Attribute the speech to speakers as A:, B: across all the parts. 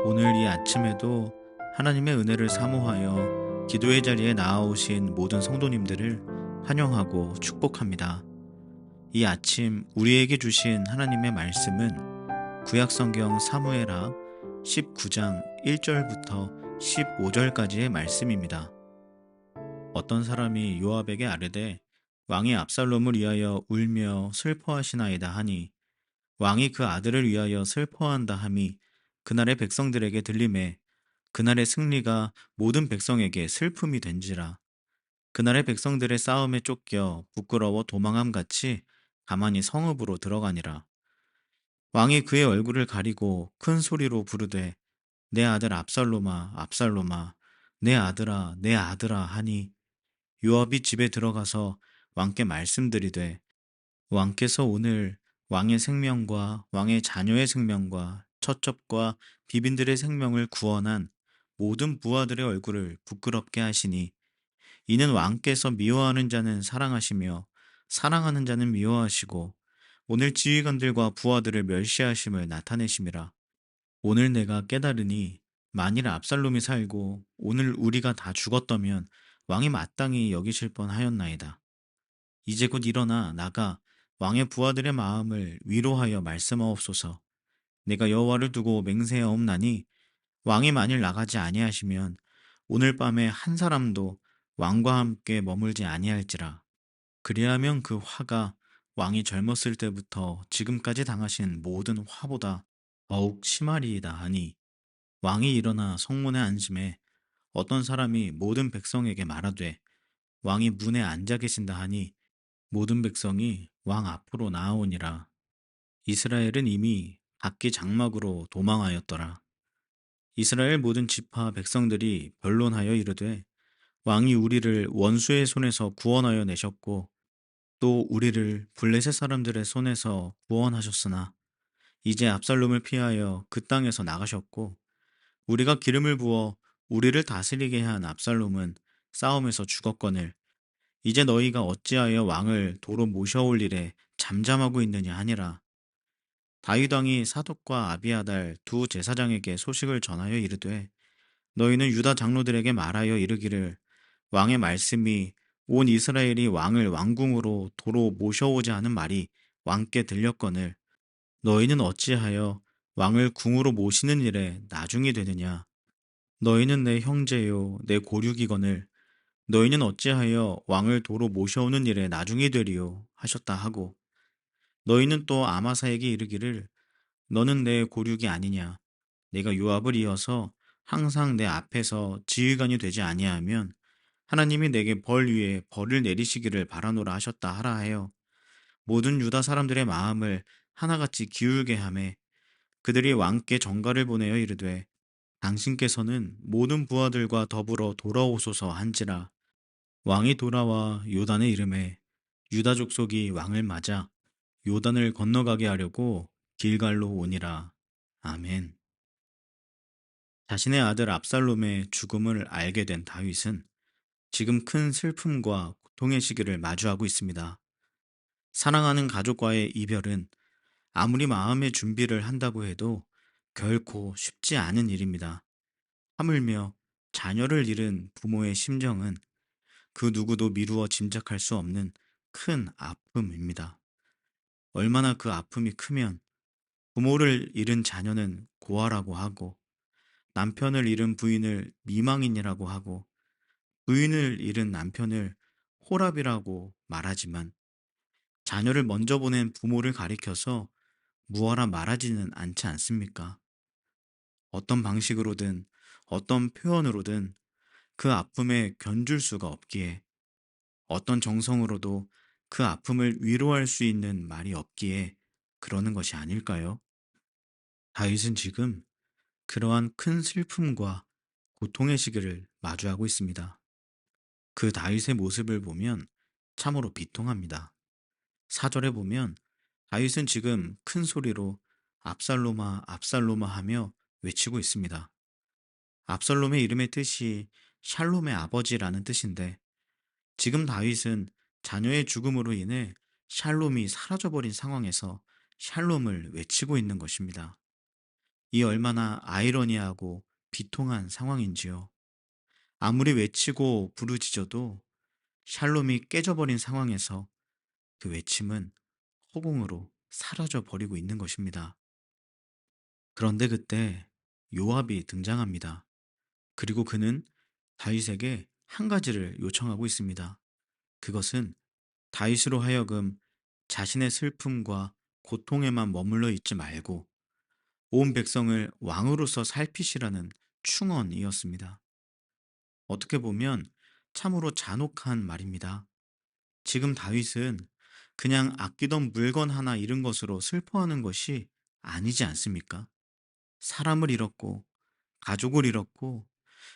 A: 오늘 이 아침에도 하나님의 은혜를 사모하여 기도의 자리에 나아오신 모든 성도님들을 환영하고 축복합니다. 이 아침 우리에게 주신 하나님의 말씀은 구약성경 사무엘하 19장 1절부터 15절까지의 말씀입니다. 어떤 사람이 요압에게 아뢰되 왕이 압살롬을 위하여 울며 슬퍼하시나이다 하니 왕이 그 아들을 위하여 슬퍼한다 함이 그날의 백성들에게 들리매 그날의 승리가 모든 백성에게 슬픔이 된지라. 그날의 백성들의 싸움에 쫓겨 부끄러워 도망함 같이 가만히 성읍으로 들어가니라. 왕이 그의 얼굴을 가리고 큰 소리로 부르되 내 아들 압살롬아 압살롬아 내 아들아 내 아들아 하니 요압이 집에 들어가서 왕께 말씀드리되 왕께서 오늘 왕의 생명과 왕의 자녀의 생명과 처첩과 비빈들의 생명을 구원한 모든 부하들의 얼굴을 부끄럽게 하시니 이는 왕께서 미워하는 자는 사랑하시며 사랑하는 자는 미워하시고 오늘 지휘관들과 부하들을 멸시하심을 나타내심이라. 오늘 내가 깨달으니 만일 압살롬이 살고 오늘 우리가 다 죽었다면 왕이 마땅히 여기실 뻔하였나이다. 이제 곧 일어나 나가 왕의 부하들의 마음을 위로하여 말씀하옵소서. 내가 여호와를 두고 맹세하옵나니 왕이 만일 나가지 아니하시면 오늘 밤에 한 사람도 왕과 함께 머물지 아니할지라. 그리하면 그 화가 왕이 젊었을 때부터 지금까지 당하신 모든 화보다 더욱 심하리이다 하니 왕이 일어나 성문에 앉음에 어떤 사람이 모든 백성에게 말하되 왕이 문에 앉아 계신다 하니 모든 백성이 왕 앞으로 나아오니라. 이스라엘은 이미 각기 장막으로 도망하였더라. 이스라엘 모든 지파 백성들이 변론하여 이르되 왕이 우리를 원수의 손에서 구원하여 내셨고 또 우리를 블레셋 사람들의 손에서 구원하셨으나 이제 압살롬을 피하여 그 땅에서 나가셨고 우리가 기름을 부어 우리를 다스리게 한 압살롬은 싸움에서 죽었거늘 이제 너희가 어찌하여 왕을 도로 모셔올 일에 잠잠하고 있느냐 하니라. 다윗 왕이 사독과 아비아달 두 제사장에게 소식을 전하여 이르되 너희는 유다 장로들에게 말하여 이르기를 왕의 말씀이 온 이스라엘이 왕을 왕궁으로 도로 모셔오자 하는 말이 왕께 들렸거늘 너희는 어찌하여 왕을 궁으로 모시는 일에 나중이 되느냐. 너희는 내 형제요 내 고륙이거늘 너희는 어찌하여 왕을 도로 모셔오는 일에 나중이 되리요 하셨다 하고 너희는 또 아마사에게 이르기를 너는 내 고륙이 아니냐. 내가 요압을 이어서 항상 내 앞에서 지휘관이 되지 아니하면 하나님이 내게 벌 위에 벌을 내리시기를 바라노라 하셨다 하라 하여 모든 유다 사람들의 마음을 하나같이 기울게 하매 그들이 왕께 전가를 보내어 이르되 당신께서는 모든 부하들과 더불어 돌아오소서 한지라. 왕이 돌아와 요단의 이름에 유다 족속이 왕을 맞아 요단을 건너가게 하려고 길갈로 오니라. 아멘. 자신의 아들 압살롬의 죽음을 알게 된 다윗은 지금 큰 슬픔과 고통의 시기를 마주하고 있습니다. 사랑하는 가족과의 이별은 아무리 마음의 준비를 한다고 해도 결코 쉽지 않은 일입니다. 하물며 자녀를 잃은 부모의 심정은 그 누구도 미루어 짐작할 수 없는 큰 아픔입니다. 얼마나 그 아픔이 크면 부모를 잃은 자녀는 고아라고 하고 남편을 잃은 부인을 미망인이라고 하고 부인을 잃은 남편을 호랍이라고 말하지만 자녀를 먼저 보낸 부모를 가리켜서 무어라 말하지는 않지 않습니까? 어떤 방식으로든 어떤 표현으로든 그 아픔에 견줄 수가 없기에 어떤 정성으로도 그 아픔을 위로할 수 있는 말이 없기에 그러는 것이 아닐까요? 다윗은 지금 그러한 큰 슬픔과 고통의 시기를 마주하고 있습니다. 그 다윗의 모습을 보면 참으로 비통합니다. 4절에 보면 다윗은 지금 큰 소리로 압살롬아, 압살롬아 하며 외치고 있습니다. 압살롬의 이름의 뜻이 샬롬의 아버지라는 뜻인데 지금 다윗은 자녀의 죽음으로 인해 샬롬이 사라져버린 상황에서 샬롬을 외치고 있는 것입니다. 이 얼마나 아이러니하고 비통한 상황인지요. 아무리 외치고 부르짖어도 샬롬이 깨져버린 상황에서 그 외침은 허공으로 사라져 버리고 있는 것입니다. 그런데 그때 요압이 등장합니다. 그리고 그는 다윗에게 한 가지를 요청하고 있습니다. 그것은 다윗으로 하여금 자신의 슬픔과 고통에만 머물러 있지 말고 온 백성을 왕으로서 살피시라는 충언이었습니다. 어떻게 보면 참으로 잔혹한 말입니다. 지금 다윗은 그냥 아끼던 물건 하나 잃은 것으로 슬퍼하는 것이 아니지 않습니까? 사람을 잃었고, 가족을 잃었고,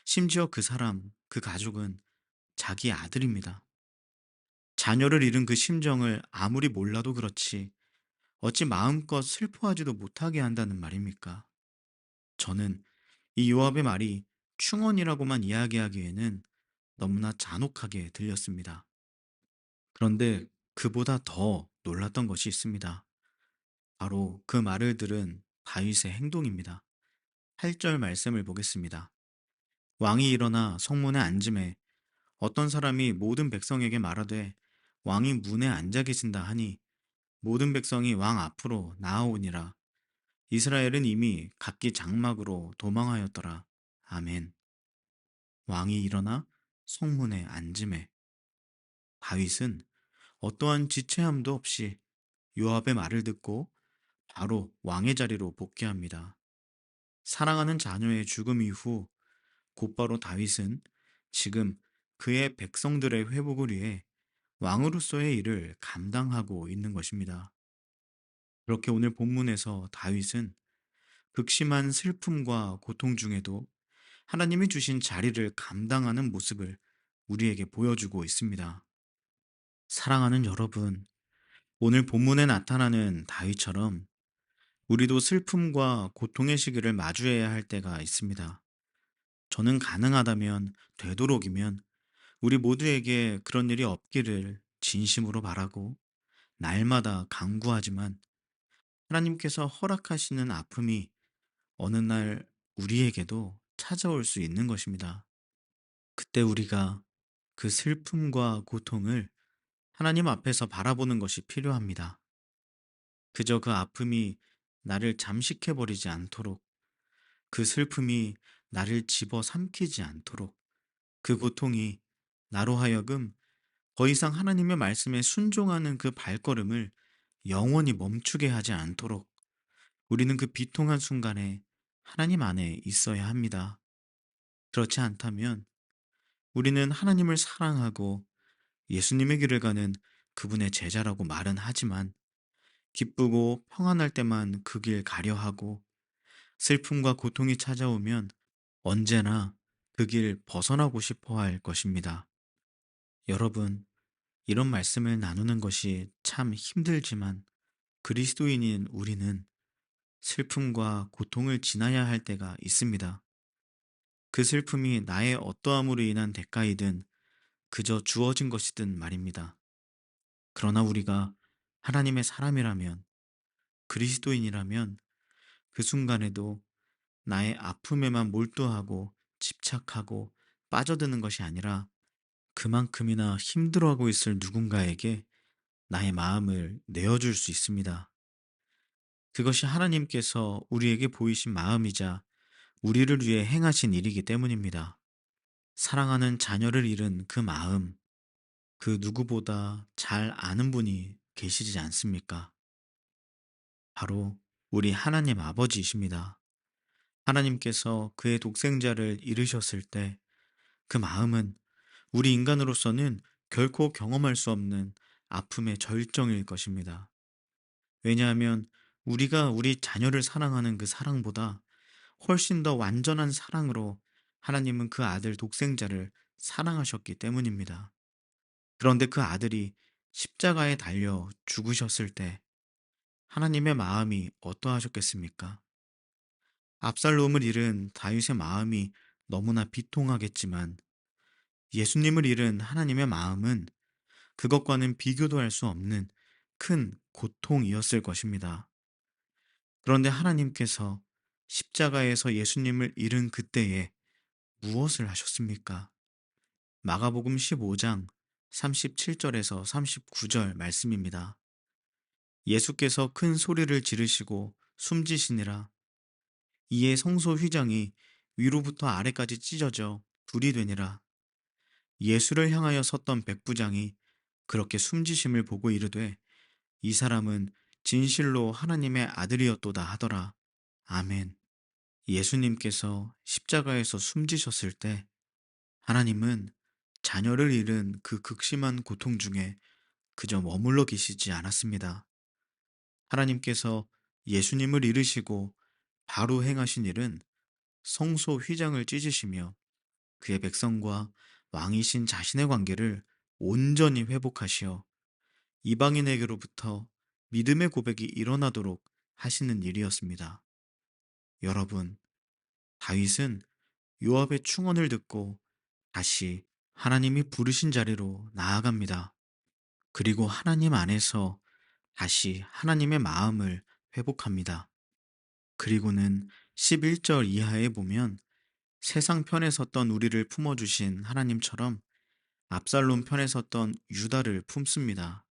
A: 심지어 그 사람, 그 가족은 자기 아들입니다. 자녀를 잃은 그 심정을 아무리 몰라도 그렇지, 어찌 마음껏 슬퍼하지도 못하게 한다는 말입니까? 저는 이 요압의 말이 충언이라고만 이야기하기에는 너무나 잔혹하게 들렸습니다. 그런데 그보다 더 놀랐던 것이 있습니다. 바로 그 말을 들은 다윗의 행동입니다. 8절 말씀을 보겠습니다. 왕이 일어나 성문에 앉음에 어떤 사람이 모든 백성에게 말하되 왕이 문에 앉아 계신다 하니 모든 백성이 왕 앞으로 나아오니라. 이스라엘은 이미 각기 장막으로 도망하였더라. 아멘. 왕이 일어나 성문에 앉음에 다윗은 어떠한 지체함도 없이 요압의 말을 듣고 바로 왕의 자리로 복귀합니다. 사랑하는 자녀의 죽음 이후 곧바로 다윗은 지금 그의 백성들의 회복을 위해 왕으로서의 일을 감당하고 있는 것입니다. 그렇게 오늘 본문에서 다윗은 극심한 슬픔과 고통 중에도 하나님이 주신 자리를 감당하는 모습을 우리에게 보여주고 있습니다. 사랑하는 여러분, 오늘 본문에 나타나는 다윗처럼 우리도 슬픔과 고통의 시기를 마주해야 할 때가 있습니다. 저는 가능하다면, 되도록이면 우리 모두에게 그런 일이 없기를 진심으로 바라고 날마다 간구하지만 하나님께서 허락하시는 아픔이 어느 날 우리에게도 찾아올 수 있는 것입니다. 그때 우리가 그 슬픔과 고통을 하나님 앞에서 바라보는 것이 필요합니다. 그저 그 아픔이 나를 잠식해버리지 않도록, 그 슬픔이 나를 집어 삼키지 않도록, 그 고통이 나로 하여금 더 이상 하나님의 말씀에 순종하는 그 발걸음을 영원히 멈추게 하지 않도록 우리는 그 비통한 순간에 하나님 안에 있어야 합니다. 그렇지 않다면 우리는 하나님을 사랑하고 예수님의 길을 가는 그분의 제자라고 말은 하지만 기쁘고 평안할 때만 그 길 가려 하고 슬픔과 고통이 찾아오면 언제나 그 길 벗어나고 싶어 할 것입니다. 여러분, 이런 말씀을 나누는 것이 참 힘들지만 그리스도인인 우리는 슬픔과 고통을 지나야 할 때가 있습니다. 그 슬픔이 나의 어떠함으로 인한 대가이든 그저 주어진 것이든 말입니다. 그러나 우리가 하나님의 사람이라면, 그리스도인이라면 그 순간에도 나의 아픔에만 몰두하고 집착하고 빠져드는 것이 아니라 그만큼이나 힘들어하고 있을 누군가에게 나의 마음을 내어줄 수 있습니다. 그것이 하나님께서 우리에게 보이신 마음이자 우리를 위해 행하신 일이기 때문입니다. 사랑하는 자녀를 잃은 그 마음, 그 누구보다 잘 아는 분이 계시지 않습니까? 바로 우리 하나님 아버지이십니다. 하나님께서 그의 독생자를 잃으셨을 때 그 마음은 우리 인간으로서는 결코 경험할 수 없는 아픔의 절정일 것입니다. 왜냐하면 우리가 우리 자녀를 사랑하는 그 사랑보다 훨씬 더 완전한 사랑으로 하나님은 그 아들 독생자를 사랑하셨기 때문입니다. 그런데 그 아들이 십자가에 달려 죽으셨을 때 하나님의 마음이 어떠하셨겠습니까? 압살롬을 잃은 다윗의 마음이 너무나 비통하겠지만 예수님을 잃은 하나님의 마음은 그것과는 비교도 할 수 없는 큰 고통이었을 것입니다. 그런데 하나님께서 십자가에서 예수님을 잃은 그때에 무엇을 하셨습니까? 마가복음 15장 37절에서 39절 말씀입니다. 예수께서 큰 소리를 지르시고 숨지시니라. 이에 성소 휘장이 위로부터 아래까지 찢어져 불이 되니라. 예수를 향하여 섰던 백부장이 그렇게 숨지심을 보고 이르되 이 사람은 진실로 하나님의 아들이었도다 하더라. 아멘. 예수님께서 십자가에서 숨지셨을 때 하나님은 자녀를 잃은 그 극심한 고통 중에 그저 머물러 계시지 않았습니다. 하나님께서 예수님을 잃으시고 바로 행하신 일은 성소 휘장을 찢으시며 그의 백성과 왕이신 자신의 관계를 온전히 회복하시어 이방인에게로부터 믿음의 고백이 일어나도록 하시는 일이었습니다. 여러분, 다윗은 요압의 충언을 듣고 다시 하나님이 부르신 자리로 나아갑니다. 그리고 하나님 안에서 다시 하나님의 마음을 회복합니다. 그리고는 11절 이하에 보면 세상 편에 섰던 우리를 품어주신 하나님처럼 압살롬 편에 섰던 유다를 품습니다.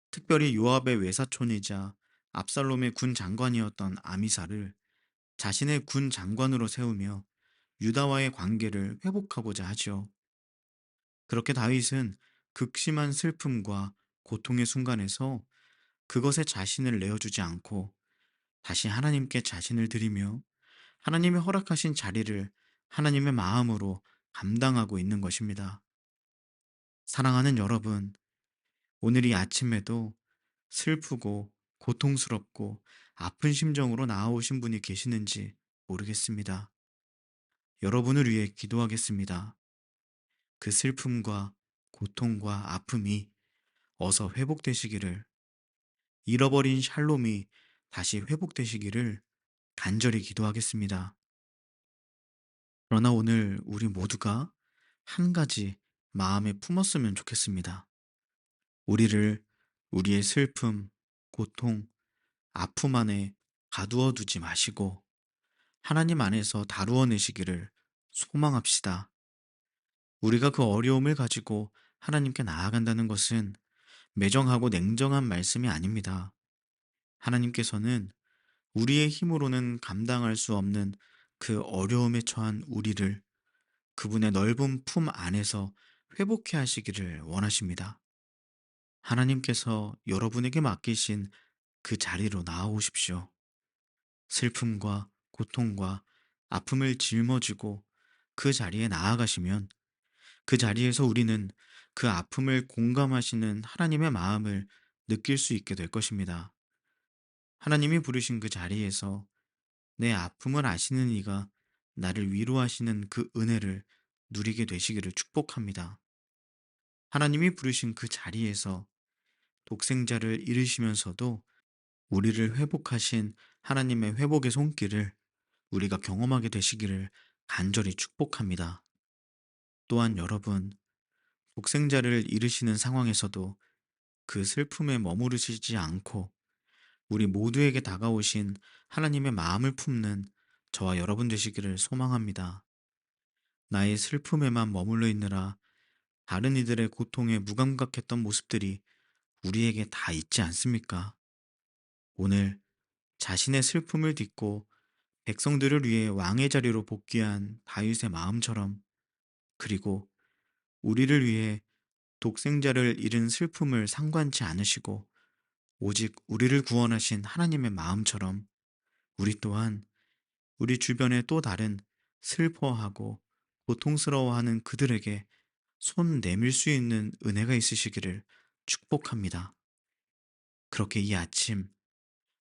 A: 특별히 요압의 외사촌이자 압살롬의 군 장관이었던 아미사를 자신의 군 장관으로 세우며 유다와의 관계를 회복하고자 하죠. 그렇게 다윗은 극심한 슬픔과 고통의 순간에서 그것에 자신을 내어주지 않고 다시 하나님께 자신을 드리며 하나님이 허락하신 자리를 하나님의 마음으로 감당하고 있는 것입니다. 사랑하는 여러분, 오늘 이 아침에도 슬프고 고통스럽고 아픈 심정으로 나아오신 분이 계시는지 모르겠습니다. 여러분을 위해 기도하겠습니다. 그 슬픔과 고통과 아픔이 어서 회복되시기를, 잃어버린 샬롬이 다시 회복되시기를 간절히 기도하겠습니다. 그러나 오늘 우리 모두가 한 가지 마음에 품었으면 좋겠습니다. 우리를 우리의 슬픔, 고통, 아픔 안에 가두어 두지 마시고 하나님 안에서 다루어 내시기를 소망합시다. 우리가 그 어려움을 가지고 하나님께 나아간다는 것은 매정하고 냉정한 말씀이 아닙니다. 하나님께서는 우리의 힘으로는 감당할 수 없는 그 어려움에 처한 우리를 그분의 넓은 품 안에서 회복해 하시기를 원하십니다. 하나님께서 여러분에게 맡기신 그 자리로 나아오십시오. 슬픔과 고통과 아픔을 짊어지고 그 자리에 나아가시면 그 자리에서 우리는 그 아픔을 공감하시는 하나님의 마음을 느낄 수 있게 될 것입니다. 하나님이 부르신 그 자리에서 내 아픔을 아시는 이가 나를 위로하시는 그 은혜를 누리게 되시기를 축복합니다. 하나님이 부르신 그 자리에서 독생자를 잃으시면서도 우리를 회복하신 하나님의 회복의 손길을 우리가 경험하게 되시기를 간절히 축복합니다. 또한 여러분, 독생자를 잃으시는 상황에서도 그 슬픔에 머무르시지 않고 우리 모두에게 다가오신 하나님의 마음을 품는 저와 여러분 되시기를 소망합니다. 나의 슬픔에만 머물러 있느라 다른 이들의 고통에 무감각했던 모습들이 우리에게 다 있지 않습니까? 오늘 자신의 슬픔을 딛고 백성들을 위해 왕의 자리로 복귀한 다윗의 마음처럼, 그리고 우리를 위해 독생자를 잃은 슬픔을 상관치 않으시고 오직 우리를 구원하신 하나님의 마음처럼 우리 또한 우리 주변의 또 다른 슬퍼하고 고통스러워하는 그들에게 손 내밀 수 있는 은혜가 있으시기를 축복합니다. 그렇게 이 아침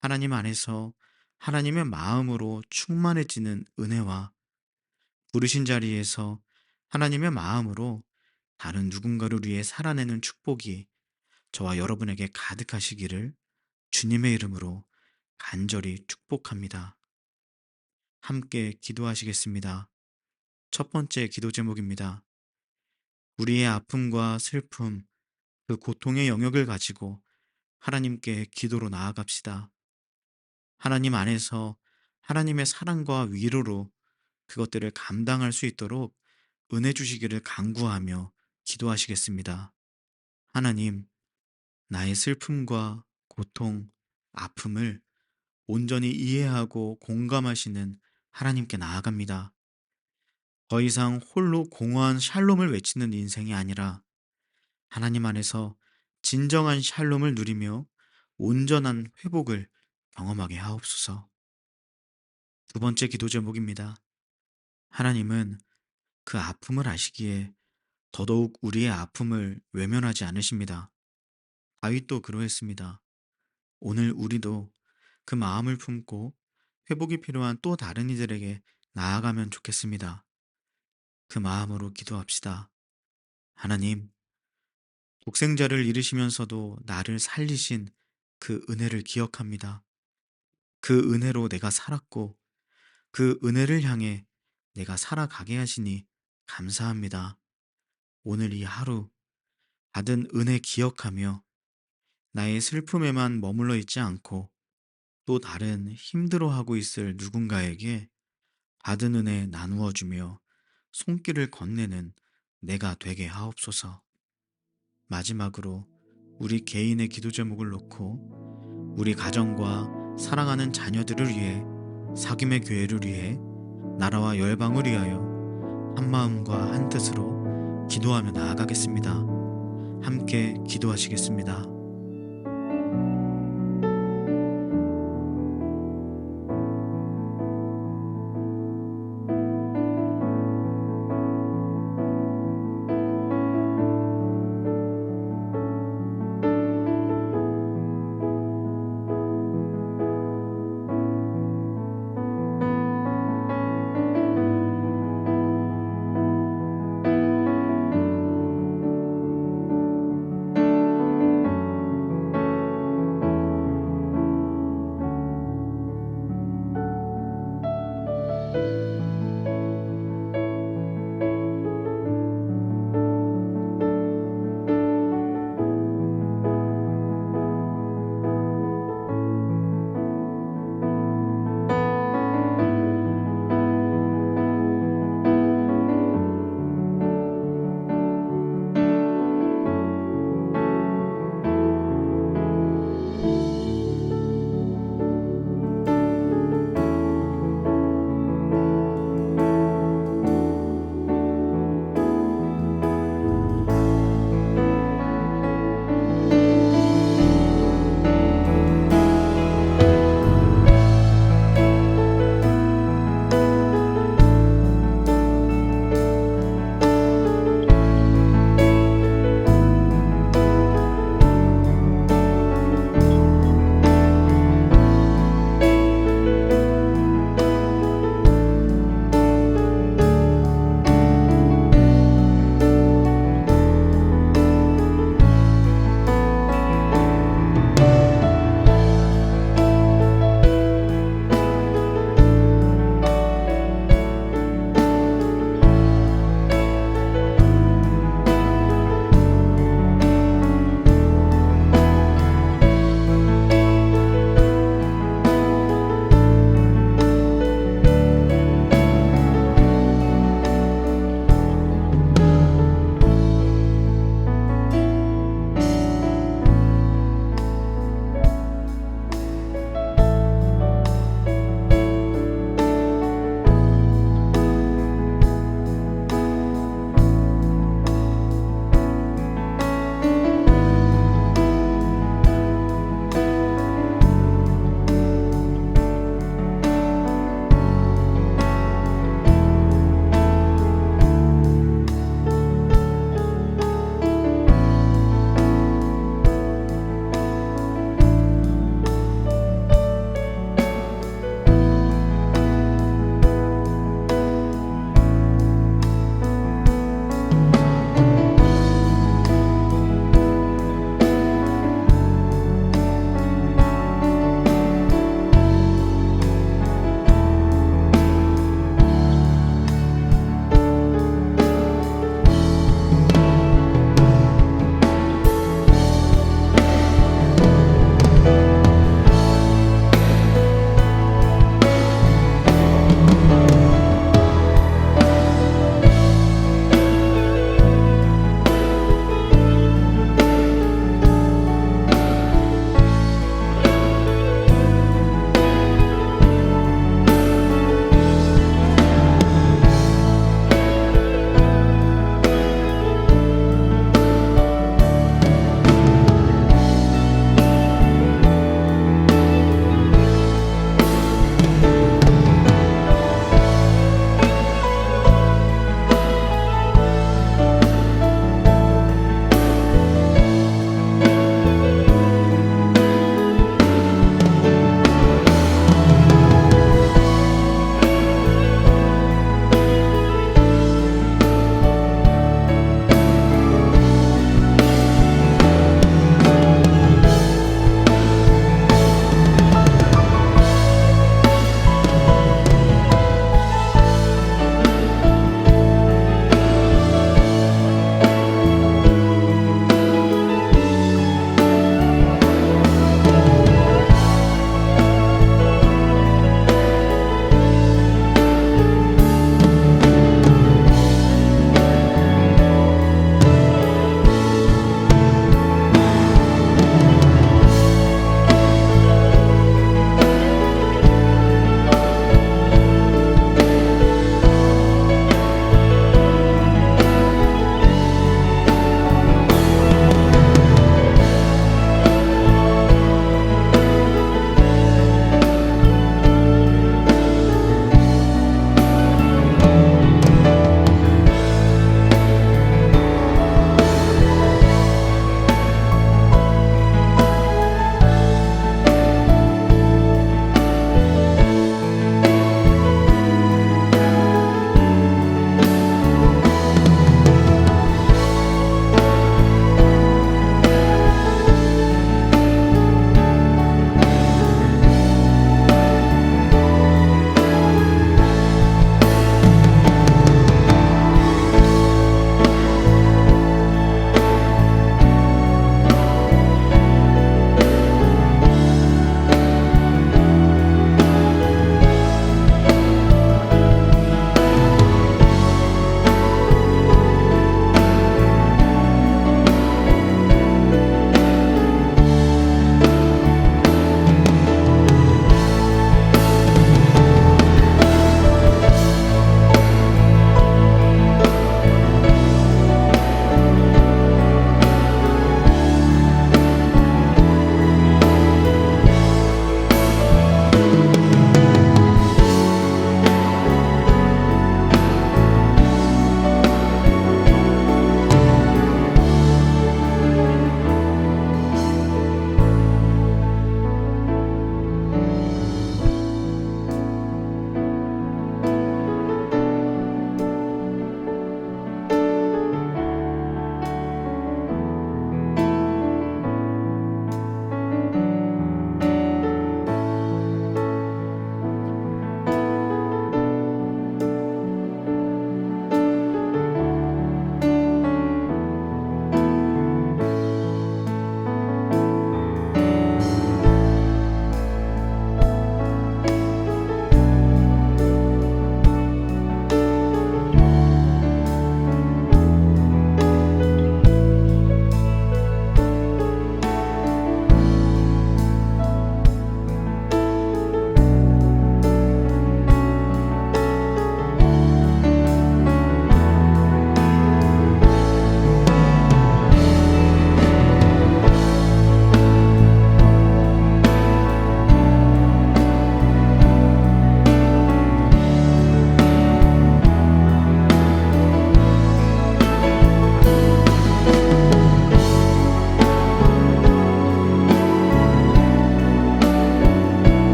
A: 하나님 안에서 하나님의 마음으로 충만해지는 은혜와 부르신 자리에서 하나님의 마음으로 다른 누군가를 위해 살아내는 축복이 저와 여러분에게 가득하시기를 주님의 이름으로 간절히 축복합니다. 함께 기도하시겠습니다. 첫 번째 기도 제목입니다. 우리의 아픔과 슬픔, 그 고통의 영역을 가지고 하나님께 기도로 나아갑시다. 하나님 안에서 하나님의 사랑과 위로로 그것들을 감당할 수 있도록 은혜 주시기를 간구하며 기도하시겠습니다. 하나님, 나의 슬픔과 고통, 아픔을 온전히 이해하고 공감하시는 하나님께 나아갑니다. 더 이상 홀로 공허한 샬롬을 외치는 인생이 아니라 하나님 안에서 진정한 샬롬을 누리며 온전한 회복을 경험하게 하옵소서. 두 번째 기도 제목입니다. 하나님은 그 아픔을 아시기에 더더욱 우리의 아픔을 외면하지 않으십니다. 다윗도 그러했습니다. 오늘 우리도 그 마음을 품고 회복이 필요한 또 다른 이들에게 나아가면 좋겠습니다. 그 마음으로 기도합시다. 하나님, 독생자를 잃으시면서도 나를 살리신 그 은혜를 기억합니다. 그 은혜로 내가 살았고 그 은혜를 향해 내가 살아가게 하시니 감사합니다. 오늘 이 하루 받은 은혜 기억하며 나의 슬픔에만 머물러 있지 않고 또 다른 힘들어하고 있을 누군가에게 받은 은혜 나누어 주며 손길을 건네는 내가 되게 하옵소서. 마지막으로 우리 개인의 기도 제목을 놓고 우리 가정과 사랑하는 자녀들을 위해 사귐의 교회를 위해 나라와 열방을 위하여 한 마음과 한 뜻으로 기도하며 나아가겠습니다. 함께 기도하시겠습니다.